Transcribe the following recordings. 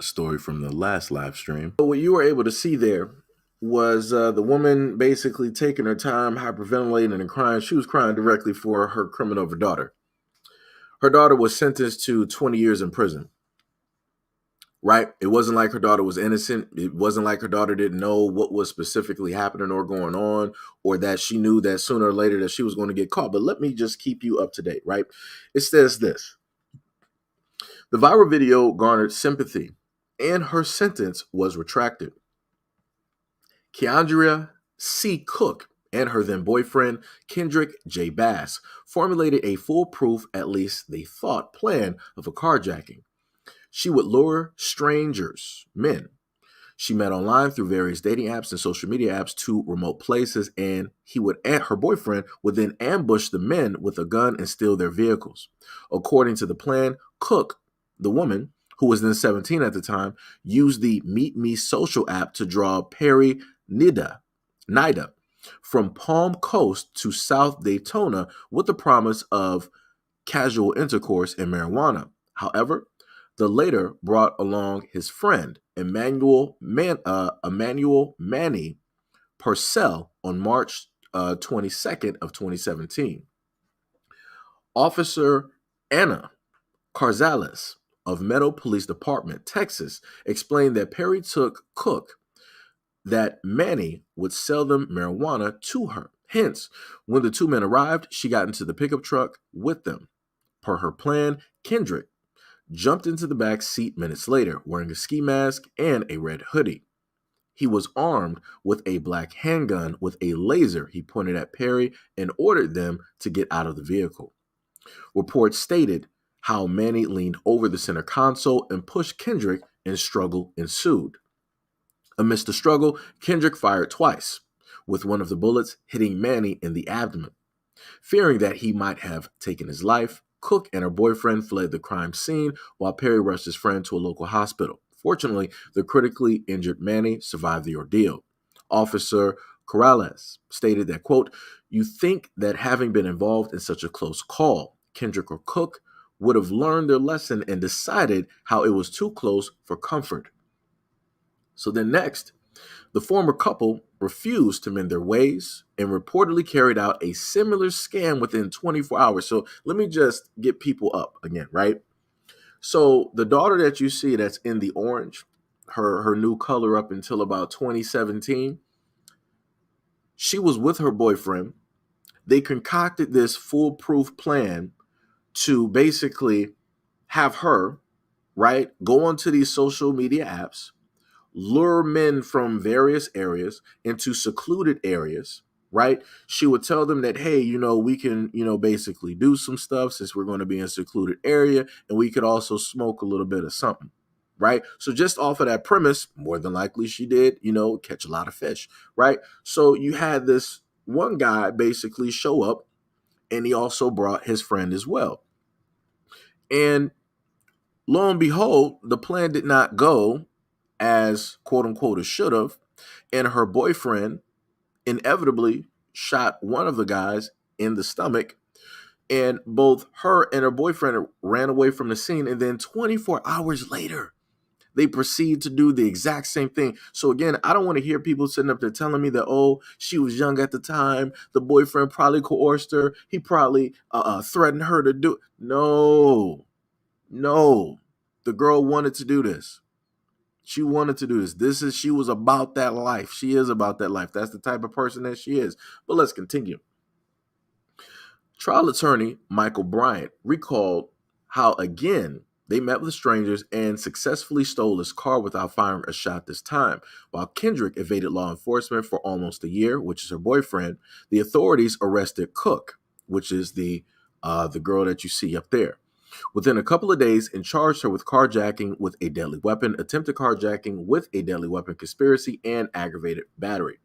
story from the last live stream. But what you were able to see there was the woman basically taking her time, hyperventilating and crying. She was crying directly for her criminal of a daughter. Her daughter was sentenced to 20 years in prison. Right? It wasn't like her daughter was innocent. It wasn't like her daughter didn't know what was specifically happening or going on, or that she knew that sooner or later that she was going to get caught. But let me just keep you up to date, right? It says this. The viral video garnered sympathy, and her sentence was retracted. Keandria C. Cook and her then boyfriend, Kendrick J. Bass, formulated a foolproof, at least they thought, plan of a carjacking. She would lure strangers, men, she met online through various dating apps and social media apps to remote places, and her boyfriend would then ambush the men with a gun and steal their vehicles. According to the plan, Cook, the woman, who was then 17 at the time, used the Meet Me social app to draw Perry Nida from Palm Coast to South Daytona with the promise of casual intercourse and marijuana. However, the latter brought along his friend, Emmanuel Manny Purcell, on March 22nd of 2017. Officer Anna Carzales of Meadow Police Department, Texas, explained that Perry took Cook that Manny would sell them marijuana to her. Hence, when the two men arrived, she got into the pickup truck with them. Per her plan, Kendrick jumped into the back seat minutes later, wearing a ski mask and a red hoodie. He was armed with a black handgun with a laser he pointed at Perry and ordered them to get out of the vehicle. Reports stated how Manny leaned over the center console and pushed Kendrick, and struggle ensued. Amidst the struggle, Kendrick fired twice, with one of the bullets hitting Manny in the abdomen. Fearing that he might have taken his life, Cook and her boyfriend fled the crime scene while Perry rushed his friend to a local hospital. Fortunately, the critically injured Manny survived the ordeal. Officer Corrales stated that, quote, "You think that having been involved in such a close call, Kendrick or Cook would have learned their lesson and decided how it was too close for comfort." So then next, the former couple refused to mend their ways and reportedly carried out a similar scam within 24 hours. So let me just get people up again, right? So the daughter that you see that's in the orange, her new color up until about 2017, she was with her boyfriend. They concocted this foolproof plan to basically have her, right, go onto these social media apps, lure men from various areas into secluded areas, right? She would tell them that, hey, we can, basically do some stuff since we're going to be in a secluded area, and we could also smoke a little bit of something, right? So just off of that premise, more than likely she did, catch a lot of fish, right? So you had this one guy basically show up, and he also brought his friend as well. And lo and behold, the plan did not go as quote unquote it should have, and her boyfriend inevitably shot one of the guys in the stomach, and both her and her boyfriend ran away from the scene, and then 24 hours later they proceed to do the exact same thing. So again, I don't want to hear people sitting up there telling me that, oh, she was young at the time, the boyfriend probably coerced her, he probably threatened her to do it. No, the girl wanted to do this. She wanted to do this. She was about that life. She is about that life. That's the type of person that she is. But let's continue. Trial attorney Michael Bryant recalled how, again, they met with strangers and successfully stole his car without firing a shot this time. While Kendrick evaded law enforcement for almost a year, which is her boyfriend, the authorities arrested Cook, which is the girl that you see up there, within a couple of days, and charged her with carjacking with a deadly weapon, attempted carjacking with a deadly weapon, conspiracy, and aggravated battery.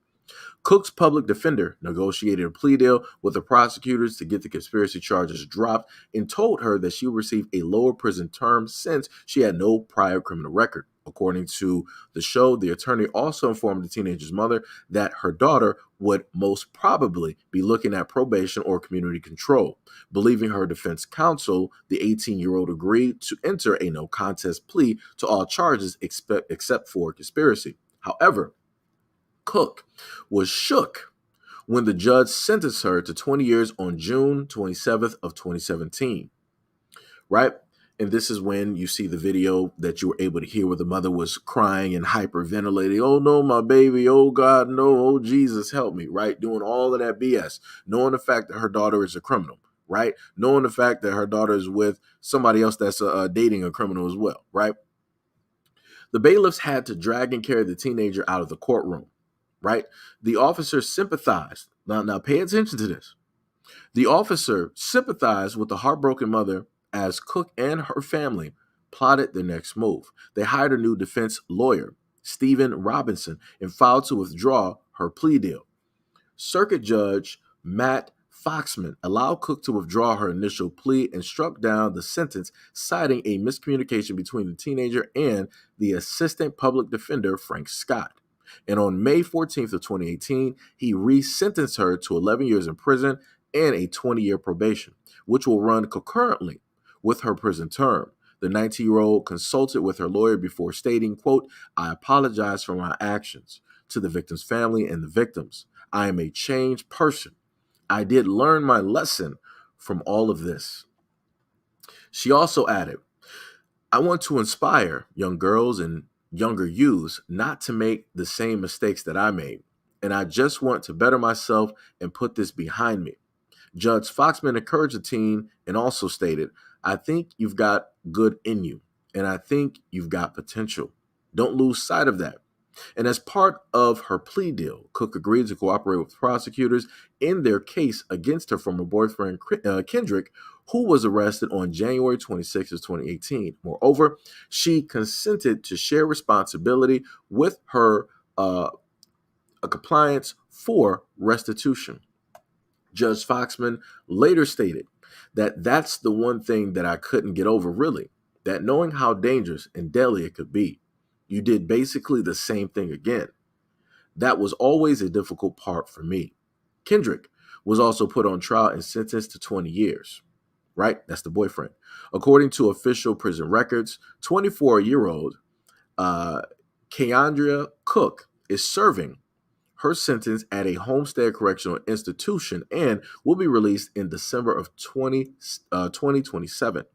Cook's public defender negotiated a plea deal with the prosecutors to get the conspiracy charges dropped and told her that she would receive a lower prison term since she had no prior criminal record. According to the show, the attorney also informed the teenager's mother that her daughter would most probably be looking at probation or community control. Believing her defense counsel, the 18-year-old agreed to enter a no contest plea to all charges except for conspiracy. However, Cook was shook when the judge sentenced her to 20 years on June 27th of 2017, right? And this is when you see the video that you were able to hear where the mother was crying and hyperventilating. Oh no, my baby. Oh God, no. Oh Jesus, help me, right? Doing all of that BS, knowing the fact that her daughter is a criminal, right? Knowing the fact that her daughter is with somebody else that's dating a criminal as well, right? The bailiffs had to drag and carry the teenager out of the courtroom, right? The officer sympathized. Now pay attention to this. The officer sympathized with the heartbroken mother as Cook and her family plotted their next move. They hired a new defense lawyer, Stephen Robinson, and filed to withdraw her plea deal. Circuit Judge Matt Foxman allowed Cook to withdraw her initial plea and struck down the sentence, citing a miscommunication between the teenager and the assistant public defender, Frank Scott. And on May 14th of 2018, he resentenced her to 11 years in prison and a 20-year probation, which will run concurrently with her prison term. The 19-year-old consulted with her lawyer before stating, quote, "I apologize for my actions to the victim's family and the victims. I am a changed person. I did learn my lesson from all of this." She also added, "I want to inspire young girls and younger youths not to make the same mistakes that I made, and I just want to better myself and put this behind me." Judge Foxman encouraged the teen and also stated, "I think you've got good in you, and I think you've got potential. Don't lose sight of that." And as part of her plea deal, Cook agreed to cooperate with prosecutors in their case against her former boyfriend, Kendrick, who was arrested on January 26 of 2018. Moreover, she consented to share responsibility with her a compliance for restitution. Judge Foxman later stated that that's the one thing that I couldn't get over, really, that knowing how dangerous and deadly it could be, you did basically the same thing again. That was always a difficult part for me. Kendrick was also put on trial and sentenced to 20 years, right? That's the boyfriend. According to official prison records, 24-year-old Keandria Cook is serving her sentence at a Homestead Correctional Institution and will be released in December of 2027.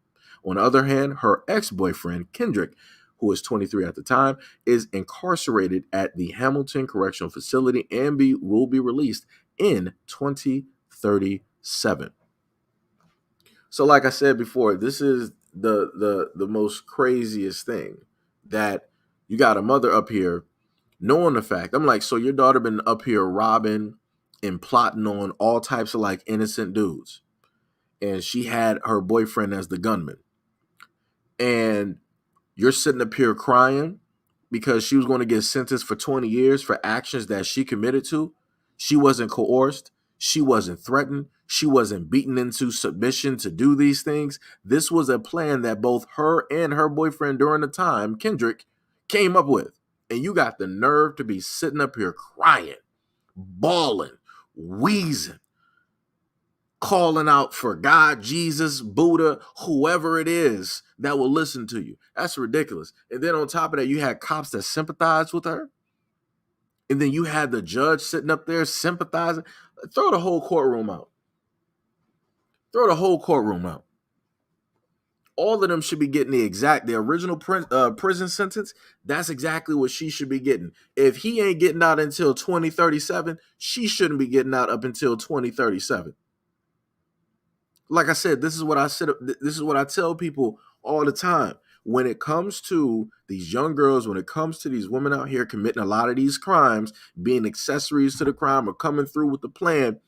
On the other hand, her ex-boyfriend, Kendrick, who was 23 at the time, is incarcerated at the Hamilton Correctional Facility and will be released in 2037. So like I said before, this is the most craziest thing, that you got a mother up here knowing the fact. I'm like, so your daughter been up here robbing and plotting on all types of like innocent dudes, and she had her boyfriend as the gunman, and you're sitting up here crying because she was going to get sentenced for 20 years for actions that she committed to. She wasn't coerced. She wasn't threatened. She wasn't beaten into submission to do these things. This was a plan that both her and her boyfriend during the time, Kendrick, came up with. And you got the nerve to be sitting up here crying, bawling, wheezing, calling out for God, Jesus, Buddha, whoever it is that will listen to you. That's ridiculous. And then on top of that, you had cops that sympathized with her. And then you had the judge sitting up there sympathizing. Throw the whole courtroom out. Throw the whole courtroom out. All of them should be getting the original prison sentence. That's exactly what she should be getting. If he ain't getting out until 2037, she shouldn't be getting out up until 2037. Like I said, this is what I tell people all the time. When it comes to these young girls, when it comes to these women out here committing a lot of these crimes, being accessories to the crime or coming through with the plan,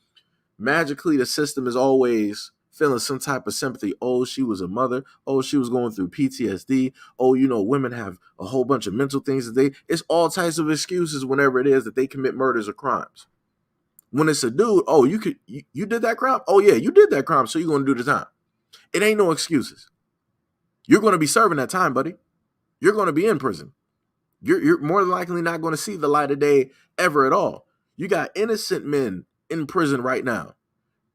magically the system is always feeling some type of sympathy. Oh, she was a mother. Oh, she was going through PTSD. Oh, women have a whole bunch of mental things it's all types of excuses whenever it is that they commit murders or crimes. When it's a dude, oh, you did that crime? Oh yeah, you did that crime, so you're going to do the time. It ain't no excuses. You're going to be serving that time, buddy. You're going to be in prison. You're more than likely not going to see the light of day ever at all. You got innocent men in prison right now,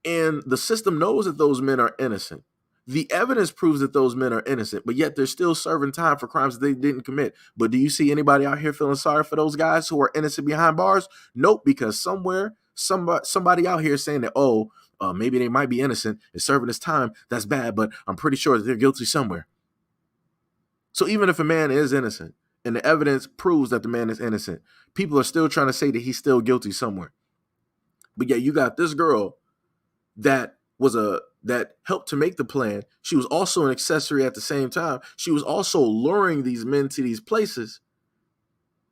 and the system knows that those men are innocent. The evidence proves that those men are innocent, but yet they're still serving time for crimes that they didn't commit. But do you see anybody out here feeling sorry for those guys who are innocent behind bars? Nope, because somewhere somebody out here saying that, oh, maybe they might be innocent and serving this time. That's bad, but I'm pretty sure that they're guilty somewhere. So even if a man is innocent and the evidence proves that the man is innocent, people are still trying to say that he's still guilty somewhere. But yeah, you got this girl that helped to make the plan. She was also an accessory at the same time. She was also luring these men to these places.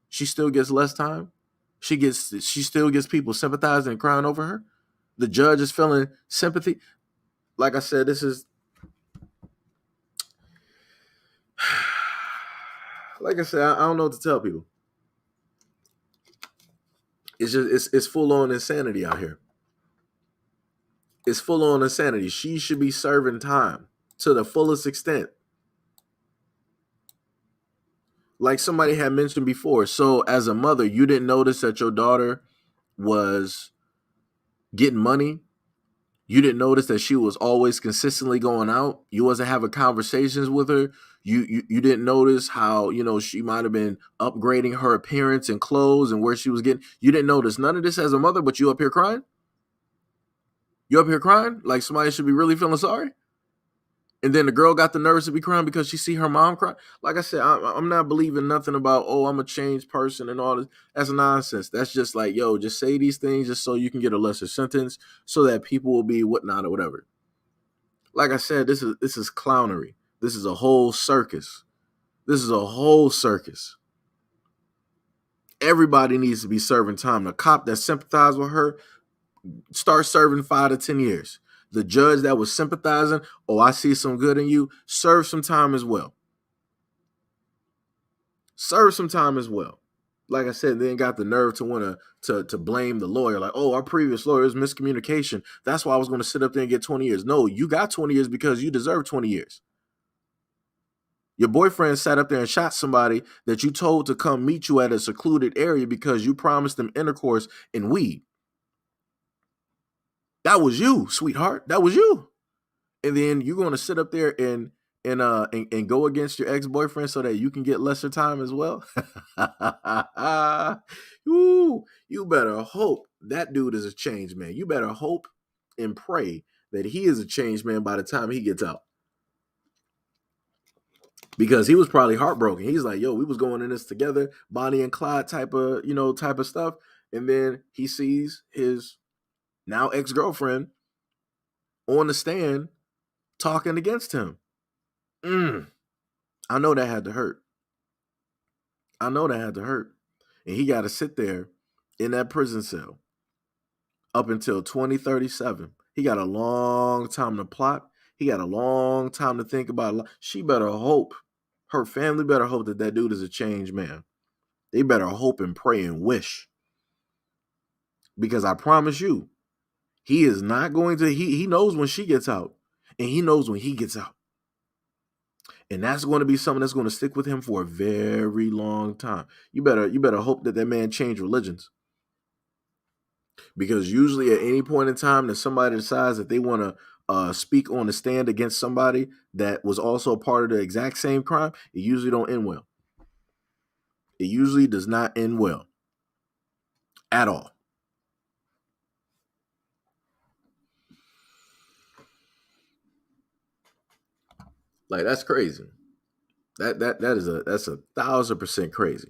She still gets less time. She still gets people sympathizing and crying over her. The judge is feeling sympathy. Like I said, this is like I said, I don't know what to tell people. It's just it's full on insanity out here. It's full on insanity. She should be serving time to the fullest extent. Like somebody had mentioned before. So as a mother, you didn't notice that your daughter was getting money. You didn't notice that she was always consistently going out. You wasn't having conversations with her. You didn't notice how, she might have been upgrading her appearance and clothes and where she was getting. You didn't notice none of this as a mother, but you up here crying? You up here crying? Like somebody should be really feeling sorry? And then the girl got the nerves to be crying because she see her mom cry. Like I said, I'm not believing nothing about, oh, I'm a changed person and all this. That's nonsense. That's just like, yo, just say these things just so you can get a lesser sentence so that people will be whatnot or whatever. Like I said, this is clownery. This is a whole circus. This is a whole circus. Everybody needs to be serving time. The cop that sympathized with her, start serving 5 to 10 years. The judge that was sympathizing, oh, I see some good in you, serve some time as well. Serve some time as well. Like I said, they ain't got the nerve to want to blame the lawyer. Like, oh, our previous lawyer is miscommunication. That's why I was going to sit up there and get 20 years. No, you got 20 years because you deserve 20 years. Your boyfriend sat up there and shot somebody that you told to come meet you at a secluded area because you promised them intercourse and weed. That was you, sweetheart. That was you. And then you're going to sit up there and go against your ex-boyfriend so that you can get lesser time as well. Ooh, you better hope that dude is a changed man. You better hope and pray that he is a changed man by the time he gets out. Because he was probably heartbroken. He's like, yo, we was going in this together, Bonnie and Clyde type of stuff. And then he sees his now ex-girlfriend on the stand talking against him. I know that had to hurt. I know that had to hurt. And he got to sit there in that prison cell up until 2037. He got a long time to plot. He got a long time to think about it. She better hope, her family better hope that dude is a changed man. They better hope and pray and wish. Because I promise you, he is not going to, he knows when she gets out. And he knows when he gets out. And that's going to be something that's going to stick with him for a very long time. You better hope that man change religions. Because usually at any point in time that somebody decides that they want to speak on the stand against somebody that was also a part of the exact same crime, it usually don't end well. It usually does not end well at all. Like, that's crazy. That's 1,000% crazy.